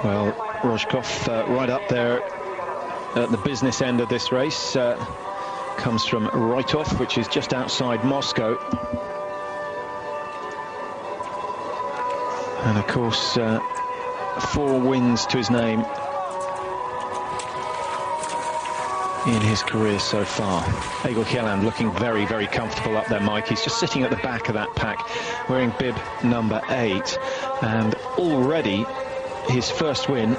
Well, Rojkov right up there at the business end of this race. Comes from Roitov, which is just outside Moscow. And of course, 4 wins to his name in his career so far. Egil Kjelland looking very, very comfortable up there, Mike. He's just sitting at the back of that pack, wearing bib number 8. And already his first win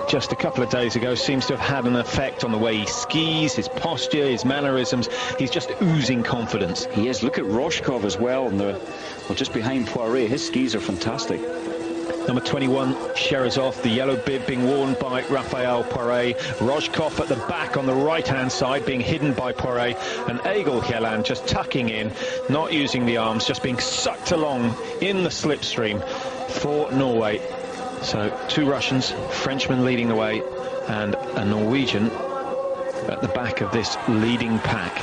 just a couple of days ago seems to have had an effect on the way he skis, his posture, his mannerisms. He's just oozing confidence. He is. Look at Rojkov as well, and well, just behind Poiré. His skis are fantastic. Number 21, Sherazov, the yellow bib being worn by Raphael Poiré. Rojkov at the back on the right-hand side, being hidden by Poiré. And Egil Kjelland just tucking in, not using the arms, just being sucked along in the slipstream for Norway. So 2 Russians, Frenchman leading the way, and a Norwegian at the back of this leading pack.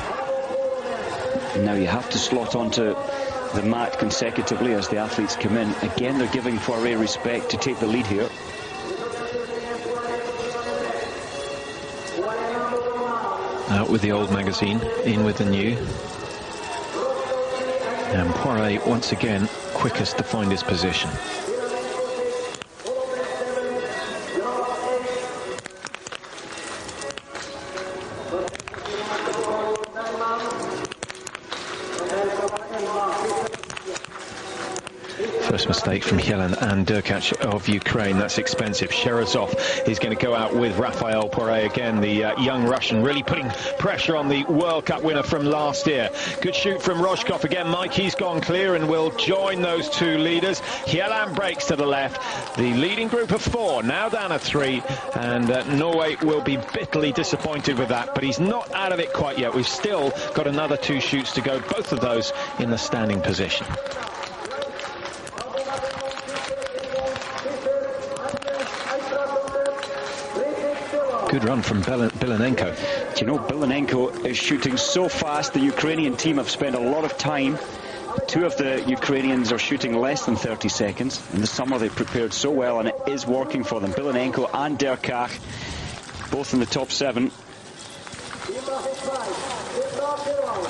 Now you have to slot onto the mat consecutively as the athletes come in. Again, they're giving Poiré respect to take the lead here. Out with the old magazine, in with the new. And Poiré once again quickest to find his position. First mistake from Kjelland and Derkach of Ukraine. That's expensive. Sherazov is going to go out with Raphael Poiré again, the young Russian, really putting pressure on the World Cup winner from last year. Good shoot from Rojkov again. Mike, he's gone clear and will join those 2 leaders. Kjelland breaks to the left. The leading group of 4 now down to 3, and Norway will be bitterly disappointed with that, but he's not out of it quite yet. We've still got another 2 shoots to go, both of those in the standing position. Good run from Bilanenko. Do you know, Bilanenko is shooting so fast. The Ukrainian team have spent a lot of time. 2 of the Ukrainians are shooting less than 30 seconds. In the summer they prepared so well, and it is working for them. Bilanenko and Derkach, both in the top 7.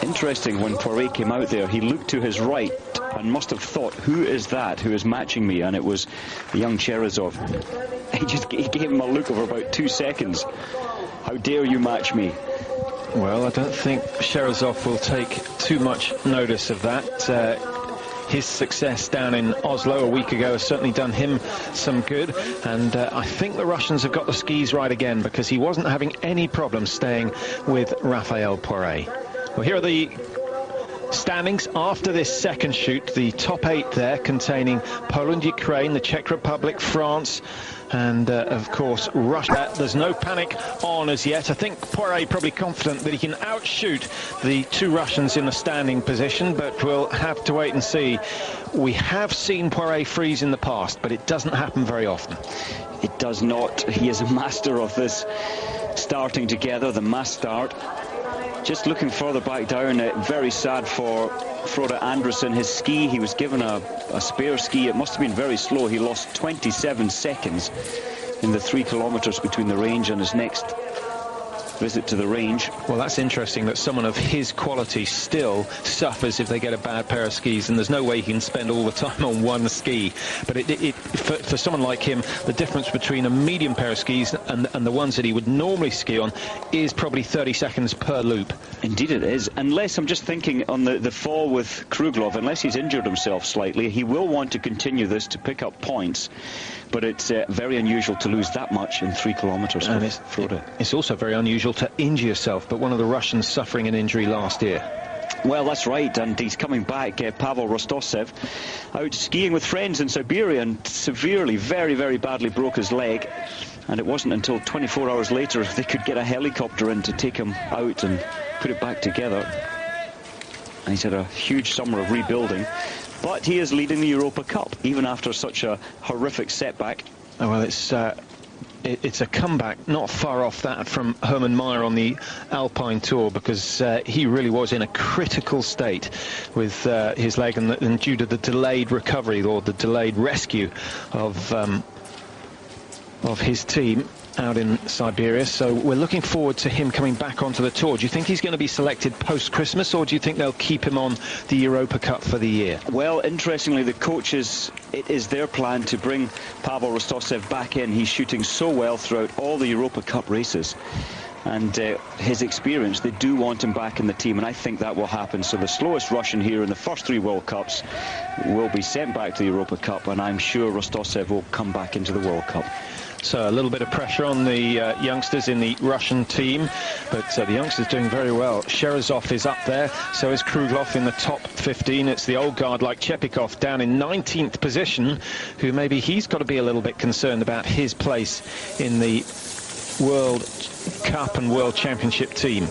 Interesting, when Poiré came out there, he looked to his right and must have thought, who is that who is matching me? And it was the young Sherazov. He gave him a look of about 2 seconds. How dare you match me? Well, I don't think Sherazov will take too much notice of that. His success down in Oslo a week ago has certainly done him some good, and I think the Russians have got the skis right again, because he wasn't having any problem staying with Raphael Poiré. Well, here are the standings after this second shoot. The top 8 there, containing Poland, Ukraine, the Czech Republic, France, and of course Russia. There's no panic on as yet. I think Poiré probably confident that he can outshoot the 2 Russians in the standing position, but we'll have to wait and see. We have seen Poiré freeze in the past, but it doesn't happen very often. It does not. He is a master of this starting together, the mass start. Just looking further back down, very sad for Frode Andresen. His ski, he was given a spare ski. It must have been very slow. He lost 27 seconds in the 3 kilometers between the range and his next visit to the range. Well, that's interesting that someone of his quality still suffers if they get a bad pair of skis, and there's no way he can spend all the time on one ski. But for someone like him, the difference between a medium pair of skis and the ones that he would normally ski on is probably 30 seconds per loop. Indeed it is. Unless, I'm just thinking on the fall with Kruglov, unless he's injured himself slightly, he will want to continue this to pick up points. But it's very unusual to lose that much in 3 kilometers. And it's also very unusual to injure yourself, but one of the Russians suffering an injury last year. Well, that's right, and he's coming back, Pavel Rostoshev, out skiing with friends in Siberia, and severely, very, very badly broke his leg. And it wasn't until 24 hours later they could get a helicopter in to take him out and put it back together. And he's had a huge summer of rebuilding. But he is leading the Europa Cup, even after such a horrific setback. Oh, well, it's a comeback not far off that from Hermann Maier on the Alpine Tour, because he really was in a critical state with his leg, and due to the delayed recovery or the delayed rescue of of his team out in Siberia, so we're looking forward to him coming back onto the tour. Do you think he's going to be selected post-Christmas, or do you think they'll keep him on the Europa Cup for the year? Well, interestingly, the coaches, it is their plan to bring Pavel Rostoshev back in. He's shooting so well throughout all the Europa Cup races, and his experience, they do want him back in the team, and I think that will happen. So the slowest Russian here in the first 3 World Cups will be sent back to the Europa Cup, and I'm sure Rostoshev will come back into the World Cup. So a little bit of pressure on the youngsters in the Russian team, but the youngsters doing very well. Sherazov is up there, so is Kruglov in the top 15. It's the old guard like Chepikov down in 19th position, who maybe he's got to be a little bit concerned about his place in the World Cup and World Championship team.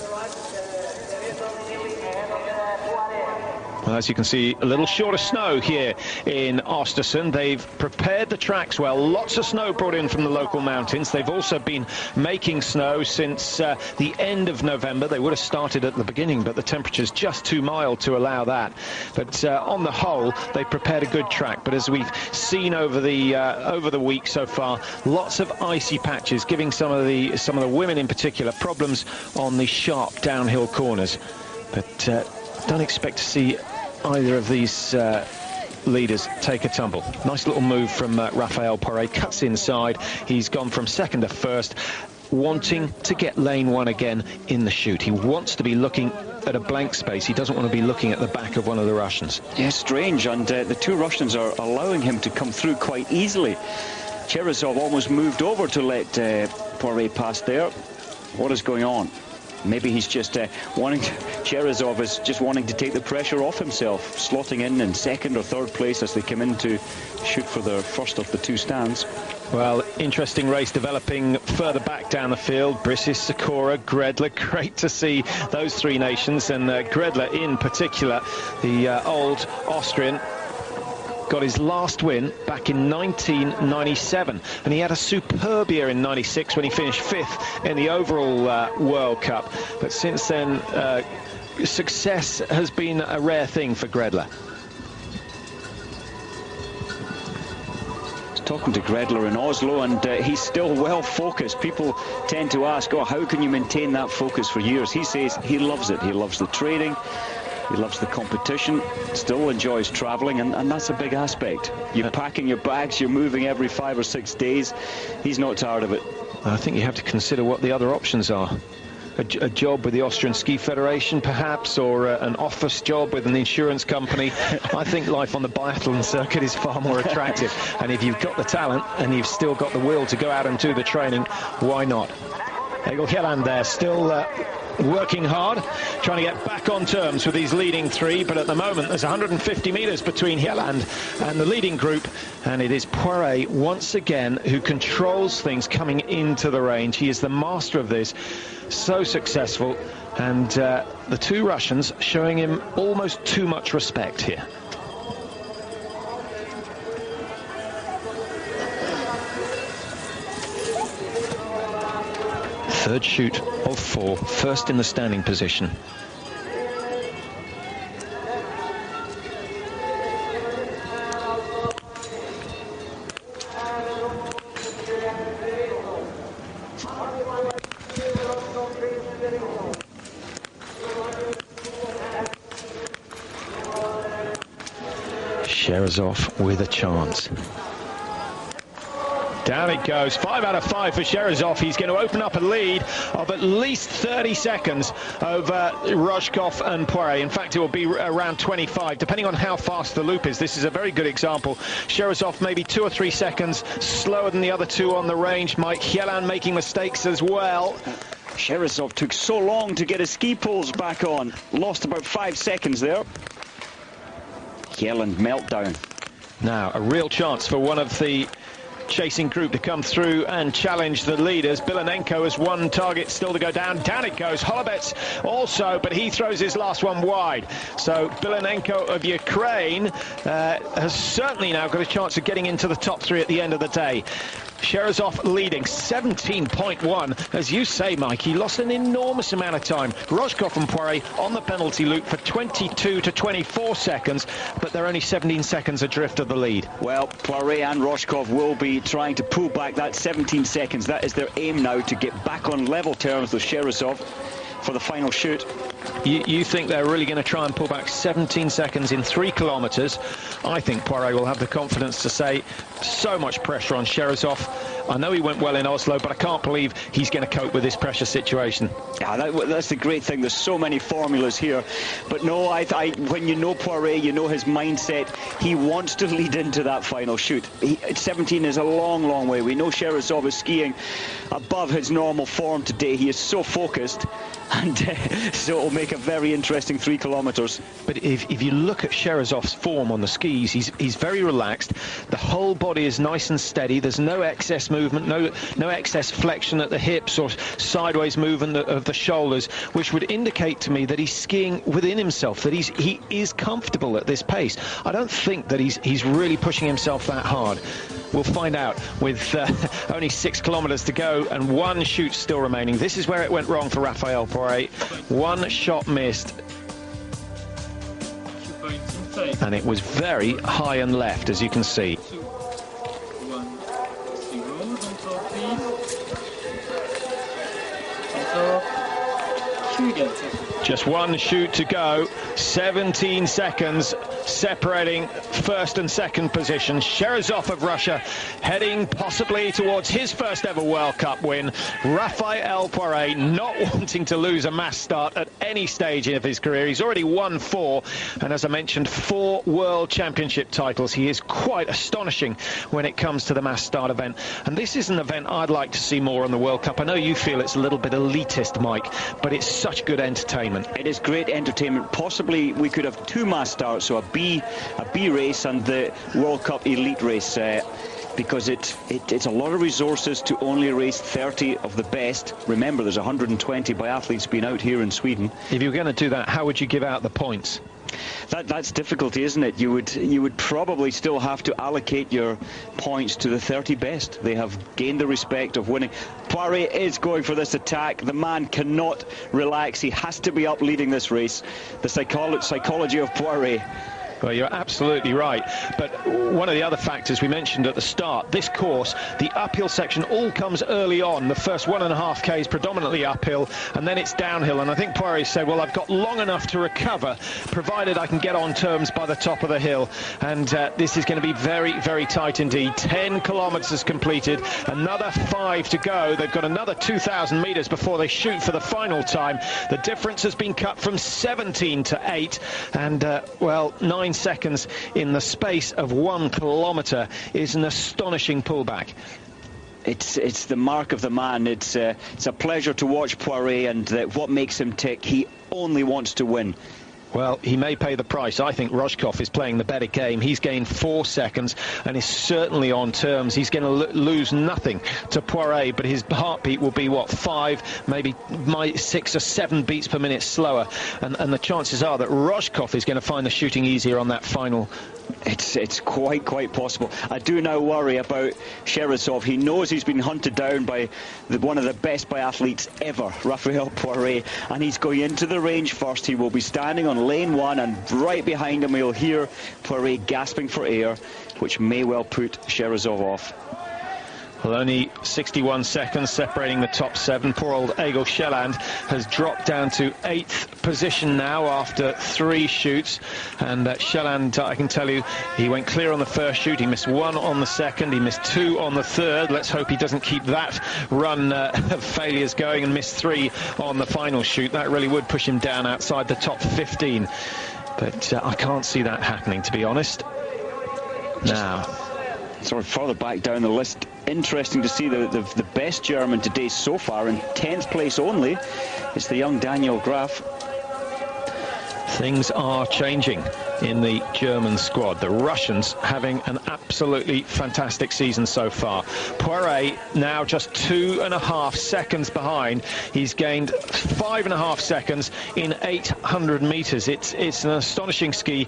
Well, as you can see, a little short of snow here in Östersund. They've prepared the tracks well. Lots of snow brought in from the local mountains. They've also been making snow since the end of November. They would have started at the beginning, but the temperature's just too mild to allow that. But on the whole, they've prepared a good track. But as we've seen over the week so far, lots of icy patches, giving some of the women in particular problems on the sharp downhill corners. But don't expect to see either of these leaders take a tumble. Nice little move from Raphael Poiré. Cuts inside. He's gone from second to first, wanting to get lane 1 again in the chute. He wants to be looking at a blank space. He doesn't want to be looking at the back of one of the Russians. Yeah, strange, and the 2 Russians are allowing him to come through quite easily. Cherezov almost moved over to let Poiré pass there. What is going on? Maybe he's just Cherezov is just wanting to take the pressure off himself, slotting in second or third place as they come in to shoot for their first of the 2 stands. Well, interesting race developing further back down the field. Brisis, Sakura, Gredler. Great to see those 3 nations, and Gredler in particular, the old Austrian, got his last win back in 1997, and he had a superb year in 96 when he finished 5th in the overall World Cup. But since then, success has been a rare thing for Gredler. Talking to Gredler in Oslo, and he's still well focused. People tend to ask, oh, how can you maintain that focus for years? He says he loves it. He loves the training. He loves the competition, still enjoys traveling, and that's a big aspect. You're packing your bags, you're moving every 5 or 6 days. He's not tired of it. I think you have to consider what the other options are. A job with the Austrian Ski Federation, perhaps, or an office job with an insurance company. I think life on the biathlon circuit is far more attractive. And if you've got the talent and you've still got the will to go out and do the training, why not? Egil Hjelland there, still working hard, trying to get back on terms with these leading 3, but at the moment there's 150 meters between Hjelland and the leading group, and it is Poiré once again who controls things coming into the range. He is the master of this, so successful, and the 2 Russians showing him almost too much respect here. Third shoot of 4, first in the standing position. Sherazov with a chance. Down it goes. 5 out of 5 for Sherazov. He's going to open up a lead of at least 30 seconds over Rojkov and Poiré. In fact, it will be around 25, depending on how fast the loop is. This is a very good example. Sherazov maybe 2 or 3 seconds slower than the other 2 on the range. Mike Hjelland making mistakes as well. Sherazov took so long to get his ski poles back on. Lost about 5 seconds there. Hjelland meltdown. Now, a real chance for one of the chasing group to come through and challenge the leaders. Bilanenko has 1 target still to go down. Down it goes. Holubets also, but he throws his last one wide. So Bilanenko of Ukraine has certainly now got a chance of getting into the top 3 at the end of the day. Sherazov leading 17.1. As you say, Mike, he lost an enormous amount of time. Rojkov and Poiré on the penalty loop for 22 to 24 seconds, but they're only 17 seconds adrift of the lead. Well, Poiré and Rojkov will be trying to pull back that 17 seconds. That is their aim now, to get back on level terms with Sherazov for the final shoot. You think they're really going to try and pull back 17 seconds in 3 kilometres? I think Poiré will have the confidence to say, so much pressure on Sherazov. I know he went well in Oslo, but I can't believe he's going to cope with this pressure situation. Yeah, that's the great thing. There's so many formulas here. But no, when you know Poiré, you know his mindset. He wants to lead into that final shoot. 17 is a long, long way. We know Sherazov is skiing above his normal form today. He is so focused. And so it'll make a very interesting 3 kilometres. But if you look at Sherazov's form on the skis, he's very relaxed. The whole body is nice and steady. There's no excess movement, no excess flexion at the hips or sideways movement of the shoulders, which would indicate to me that he's skiing within himself, that he is comfortable at this pace. I don't think that he's really pushing himself that hard. We'll find out with only 6 kilometres to go and 1 shoot still remaining. This is where it went wrong for Raphael Poiré. 1 shot missed. And it was very high and left, as you can see. Just 1 shoot to go. 17 seconds separating first and second position. Sherazov of Russia heading possibly towards his first ever World Cup win. Raphael Poiré not wanting to lose a mass start at any stage of his career. He's already won 4, and as I mentioned, 4 World Championship titles. He is quite astonishing when it comes to the mass start event, and this is an event I'd like to see more on the World Cup. I know you feel it's a little bit elitist, Mike, but it's such good entertainment. It is great entertainment. Possibly we could have 2 mass starts, so a B race and the World Cup elite race, because it's a lot of resources to only race 30 of the best. Remember, there's 120 biathletes being out here in Sweden. If you were going to do that, how would you give out the points? That's difficulty, isn't it? You would probably still have to allocate your points to the 30 best. They have gained the respect of winning. Poiré is going for this attack. The man cannot relax. He has to be up leading this race. The psychology of Poiré. Well, you're absolutely right. But one of the other factors we mentioned at the start, this course, the uphill section all comes early on. The first 1.5 Ks predominantly uphill, and then it's downhill. And I think Poiré said, well, I've got long enough to recover, provided I can get on terms by the top of the hill. And this is going to be very, very tight indeed. 10 kilometres completed, another 5 to go. They've got another 2,000 metres before they shoot for the final time. The difference has been cut from 17 to 8, and, well, 9 seconds in the space of 1 kilometre is an astonishing pullback. It's the mark of the man. It's a pleasure to watch Poiré, and what makes him tick. He only wants to win. Well, he may pay the price. I think Rojkov is playing the better game. He's gained 4 seconds and is certainly on terms. He's going to lose nothing to Poiré, but his heartbeat will be, what, 5, maybe 6 or 7 beats per minute slower. And the chances are that Rojkov is going to find the shooting easier on that final. It's quite possible. I do now worry about Sherazov. He knows he's been hunted down by one of the best biathletes ever, Raphael Poiré, and he's going into the range first. He will be standing on lane 1, and right behind him we'll hear Poiré gasping for air, which may well put Sherazov off. Well, only 61 seconds separating the top 7. Poor old Egil Kielland has dropped down to 8th position now after 3 shoots. And Kielland, I can tell you, he went clear on the first shoot. He missed 1 on the second. He missed 2 on the third. Let's hope he doesn't keep that run of failures going and miss 3 on the final shoot. That really would push him down outside the top 15. But I can't see that happening, to be honest. Now, sort of further back down the list, interesting to see the best German today so far in 10th place only. It's the young Daniel Graf. Things are changing in the German squad. The Russians having an absolutely fantastic season so far. Poiré now just 2.5 seconds behind. He's gained 5.5 seconds in 800 metres. It's an astonishing ski.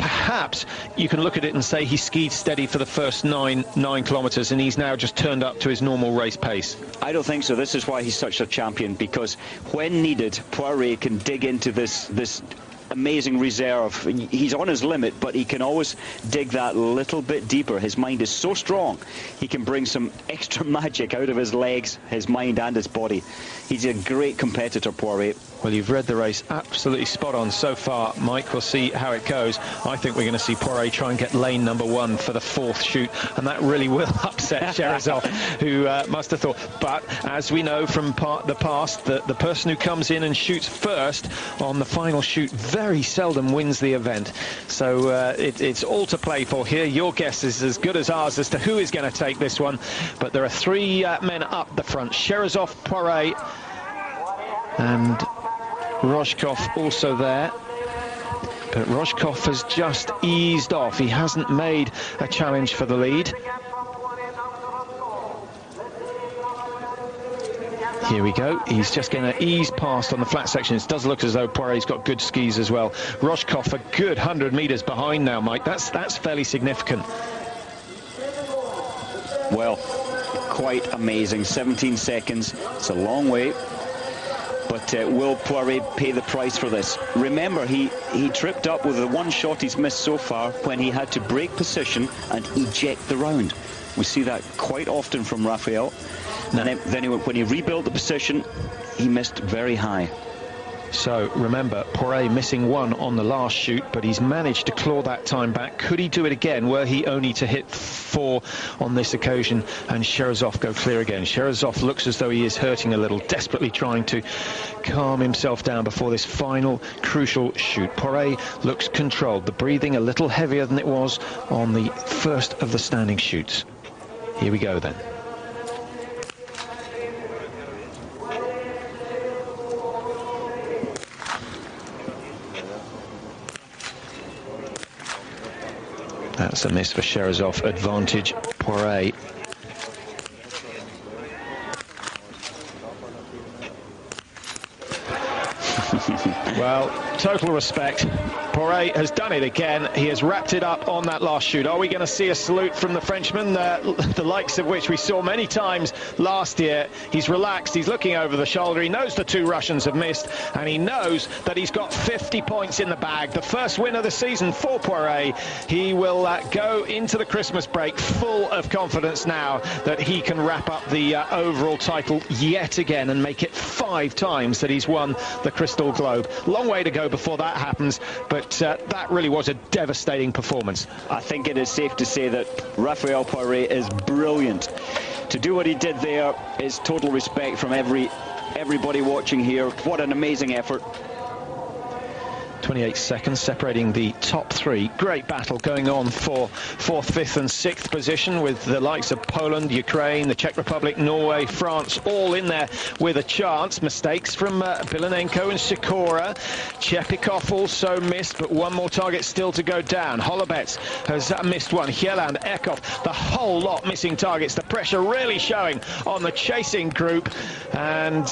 perhaps you can look at it and say he skied steady for the first nine kilometres and he's now just turned up to his normal race pace? I don't think so. This is why he's such a champion, because when needed, Poiré can dig into this amazing reserve. He's on his limit, but he can always dig that little bit deeper. His mind is so strong, he can bring some extra magic out of his legs, his mind and his body. He's a great competitor, Poiré. Well, you've read the race absolutely spot on so far, Mike. We'll see how it goes. I think we're going to see Poiré try and get lane number 1 for the 4th shoot, and that really will upset Sherazov, who must have thought. But as we know from the past, the person who comes in and shoots first on the final shoot very seldom wins the event. So it's all to play for here. Your guess is as good as ours as to who is going to take this one. But there are 3 men up the front: Sherazov, Poiré, and Rojkov also there. But Rojkov has just eased off. He hasn't made a challenge for the lead. Here we go. He's just going to ease past on the flat section. It does look as though Poiré's got good skis as well. Rojkov a good 100 metres behind now, Mike. That's fairly significant. Well, quite amazing. 17 seconds. It's a long way. But will Poiré pay the price for this? Remember, he tripped up with the one shot he's missed so far when he had to break position and eject the round. We see that quite often from Raphael. And then when he rebuilt the position, he missed very high. So remember, Poiré missing 1 on the last shoot, but he's managed to claw that time back. Could he do it again? Were he only to hit 4 on this occasion and Sherazov go clear again? Sherazov looks as though he is hurting a little, desperately trying to calm himself down before this final crucial shoot. Poiré looks controlled, the breathing a little heavier than it was on the first of the standing shoots. Here we go then. That's a miss for Sherazov. Advantage Poiré. Well, total respect. Poiré has done it again. He has wrapped it up on that last shoot. Are we going to see a salute from the Frenchman, the likes of which we saw many times last year? He's relaxed, he's looking over the shoulder, he knows the 2 Russians have missed, and he knows that he's got 50 points in the bag. The first win of the season for Poiré. He will go into the Christmas break full of confidence now that he can wrap up the overall title yet again and make it 5 times that he's won the Crystal Globe. Long way to go before that happens, but that really was a devastating performance. I think it is safe to say that Raphael Poiré is brilliant. To do what he did there is total respect from everybody watching here. What an amazing effort. 28 seconds separating the top 3. Great battle going on for 4th, 5th and 6th position, with the likes of Poland, Ukraine, the Czech Republic, Norway, France all in there with a chance. Mistakes from Bilanenko and Sikora. Chepikov also missed, but 1 more target still to go down. Holobets has missed 1. Hieland, Ekhoff, the whole lot missing targets. The pressure really showing on the chasing group. And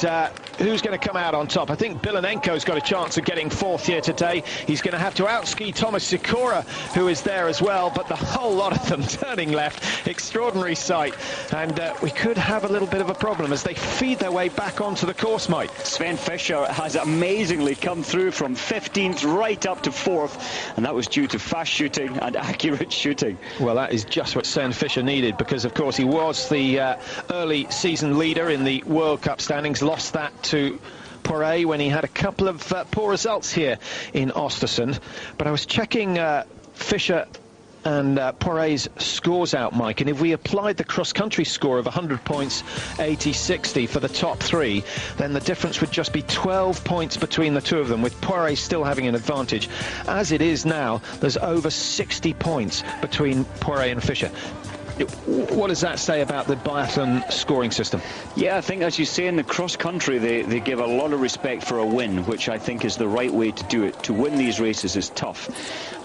who's going to come out on top? I think Bilanenko's got a chance of getting 4th here today. He's going to have to outski Thomas Sikora, who is there as well, but the whole lot of them turning left. Extraordinary sight, and we could have a little bit of a problem as they feed their way back onto the course, Mike. Sven Fischer has amazingly come through from 15th right up to 4th, and that was due to fast shooting and accurate shooting. Well, that is just what Sven Fischer needed, because of course he was the early season leader in the World Cup standings, lost that to Poiré when he had a couple of poor results here in Östersund. But I was checking Fischer and Poiré's scores out, Mike, and if we applied the cross-country score of 100 points, 80-60 for the top 3, then the difference would just be 12 points between the 2 of them, with Poiré still having an advantage. As it is now, there's over 60 points between Poiré and Fischer. What does that say about the biathlon scoring system? Yeah, I think, as you say, in the cross-country, they give a lot of respect for a win, which I think is the right way to do it. To win these races is tough,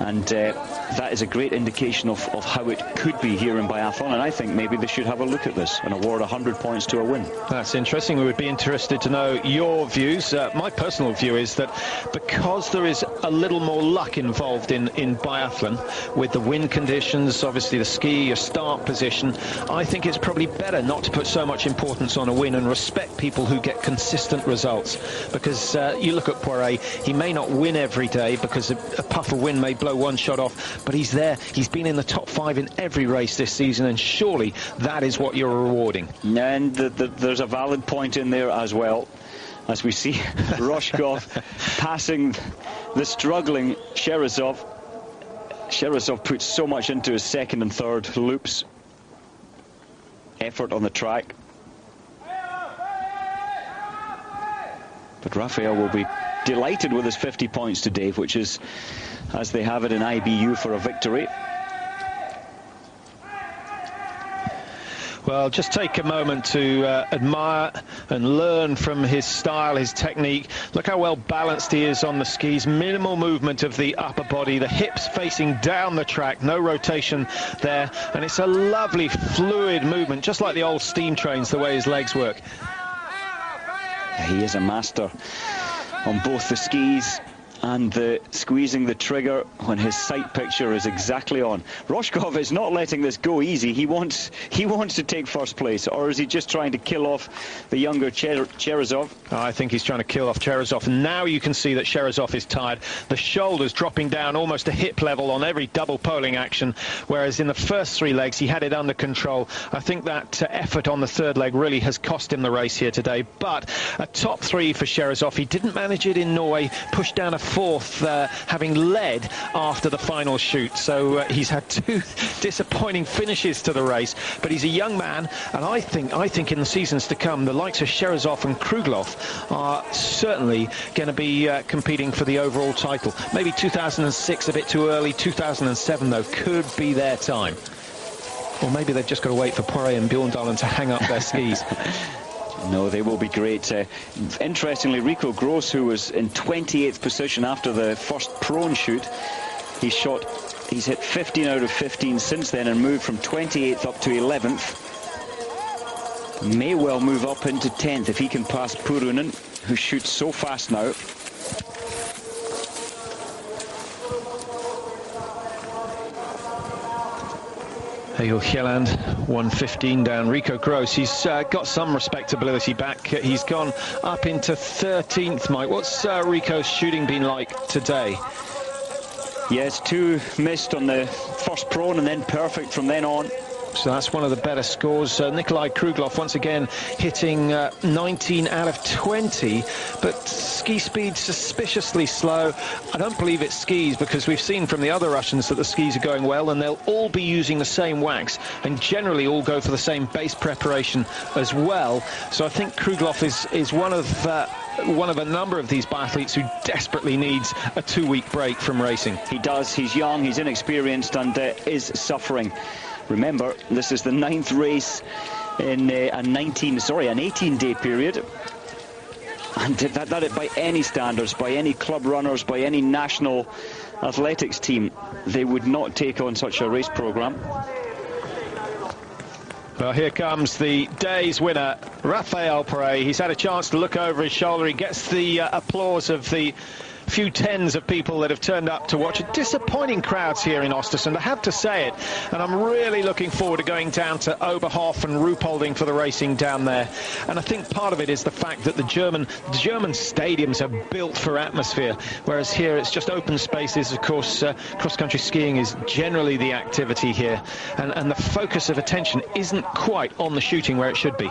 and that is a great indication of how it could be here in biathlon, and I think maybe they should have a look at this and award 100 points to a win. That's interesting. We would be interested to know your views. My personal view is that because there is a little more luck involved in biathlon, with the wind conditions, obviously the ski, your start position, I think it's probably better not to put so much importance on a win and respect people who get consistent results. Because you look at Poiré, he may not win every day because a puff of wind may blow one shot off, but he's there. He's been in the top 5 in every race this season, and surely that is what you're rewarding. And there's a valid point in there as well, as we see Roshkov passing the struggling Sherazov. Sherazov puts so much into his second and third loops. Effort on the track. But Raphael will be delighted with his 50 points today, which is, as they have it in IBU, for a victory. Well, just take a moment to admire and learn from his style, his technique. Look how well balanced he is on the skis. Minimal movement of the upper body, the hips facing down the track, no rotation there. And it's a lovely fluid movement, just like the old steam trains, the way his legs work. He is a master on both the skis and squeezing the trigger when his sight picture is exactly on. Roshkov is not letting this go easy. He wants to take first place, or is he just trying to kill off the younger Sherazov? I think he's trying to kill off Sherazov. And now you can see that Sherazov is tired. The shoulders dropping down almost to hip level on every double poling action, whereas in the first 3 legs he had it under control. I think that effort on the third leg really has cost him the race here today. But a top 3 for Sherazov. He didn't manage it in Norway, pushed down a 4th, having led after the final shoot. So he's had 2 disappointing finishes to the race, but he's a young man, and I think in the seasons to come, the likes of Sherazov and Kruglov are certainly going to be competing for the overall title. Maybe 2006 a bit too early. 2007 though could be their time, or maybe they've just got to wait for Poiré and Bjorndalen to hang up their skis. No, they will be great. Interestingly, Rico Gross, who was in 28th position after the first prone shoot, he's hit 15 out of 15 since then and moved from 28th up to 11th. May well move up into 10th if he can pass Purunen, who shoots so fast now. Egil Kjelland, 1:15 down. Rico Gross, he's got some respectability back. He's gone up into 13th, Mike. What's Rico's shooting been like today? Yes, 2 missed on the first prone and then perfect from then on. So that's one of the better scores. Nikolai Kruglov once again hitting 19 out of 20, but ski speed suspiciously slow. I don't believe it's skis, because we've seen from the other Russians that the skis are going well, and they'll all be using the same wax and generally all go for the same base preparation as well. So I think Kruglov is one of a number of these biathletes who desperately needs a 2-week break from racing. He does. He's young, he's inexperienced, and is suffering. Remember, this is the 9th race in an 18-day period. And that by any standards, by any club runners, by any national athletics team, they would not take on such a race programme. Well, here comes the day's winner, Raphael Poiré. He's had a chance to look over his shoulder. He gets the applause of the few tens of people that have turned up to watch it. Disappointing crowds here in Östersund, I have to say it. And I'm really looking forward to going down to Oberhof and Ruhpolding for the racing down there. And I think part of it is the fact that the German stadiums are built for atmosphere, whereas here it's just open spaces. Of course, cross-country skiing is generally the activity here, and the focus of attention isn't quite on the shooting where it should be.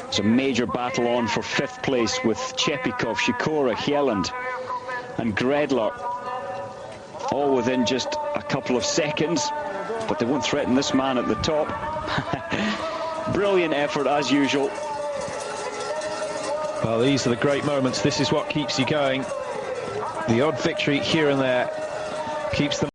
It's a major battle on for 5th place with Chepikov, Shikora, Kjelland and Gredler, all within just a couple of seconds, but they won't threaten this man at the top. Brilliant effort as usual. Well, these are the great moments. This is what keeps you going. The odd victory here and there keeps them